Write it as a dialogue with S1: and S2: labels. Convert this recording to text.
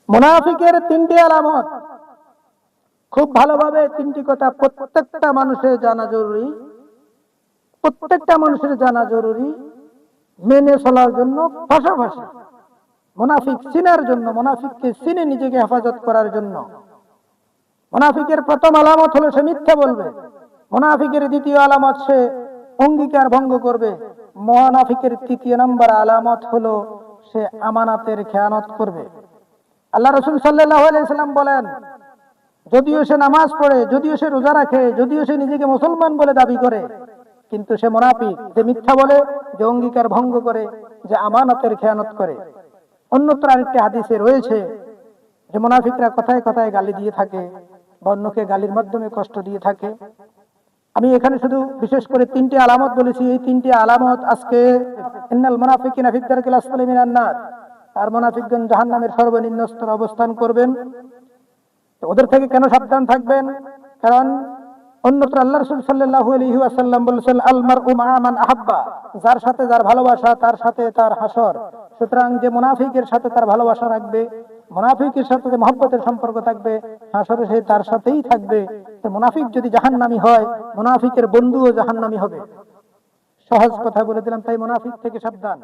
S1: মুনাফিকের তিনটি আলামত, খুব ভালোভাবে তিনটি কথা প্রত্যেকটা মানুষের জানা জরুরি, প্রত্যেকটা মানুষের জানা জরুরি মেনে চলার জন্য, পাশাপাশি মুনাফিক চিনার জন্য, মুনাফিককে চিনে নিজেকে হেফাজত করার জন্য। মুনাফিকের প্রথম আলামত হলো সে মিথ্যা বলবে। মুনাফিকের দ্বিতীয় আলামত সে অঙ্গীকার ভঙ্গ করবে। মুনাফিকের তৃতীয় নম্বর আলামত হলো সে আমানাতের খেয়ানত করবে। আল্লাহ রাসূল সাল্লাল্লাহু আলাইহি ওয়াসাল্লাম বলেন, যদিও সে নামাজ পড়ে, যদিও সে রোজা রাখে, যদিও সে নিজেকে মুসলমান বলে দাবি করে, কিন্তু সে মুনাফিক, যে মিথ্যা বলে, যে অঙ্গীকার ভঙ্গ করে, যে আমানতের খেয়ানত করে। অন্যত্র আরেকটি হাদিসে রয়েছে যে মুনাফিকরা কথায় কথায় গালি দিয়ে থাকে বা অন্যকে গালির মাধ্যমে কষ্ট দিয়ে থাকে। আমি এখানে শুধু বিশেষ করে তিনটি আলামত বলেছি। এই তিনটি আলামত আজকে ইন্নাল মুনাফিকিনা ফি দারকিল আসফালি মিনান নার, আর মুনাফিকগণ জাহান্নামের সর্বনিম্ন স্তরে অবস্থান করবেন। তো ওদের থেকে কেন সাবধান থাকবেন? কারণ অন্যত্র আল্লাহ রাসূল সাল্লাল্লাহু আলাইহি ওয়াসাল্লাম বলেছেন, আল মারউ মা মান আহাব্বা, যার সাথে যার ভালোবাসা তার সাথে তার হাসর। সুতরাং যে মুনাফিকের সাথে তার ভালোবাসা রাখবে, মুনাফিকের সাথে যে মহব্বতের সম্পর্ক থাকবে, হাসরে সে তার সাথেই থাকবে। তো মুনাফিক যদি জাহান্নামী হয়, মুনাফিকের বন্ধুও জাহান্নামী হবে। সহজ কথা বলে দিলাম, তাই মুনাফিক থেকে সাবধান।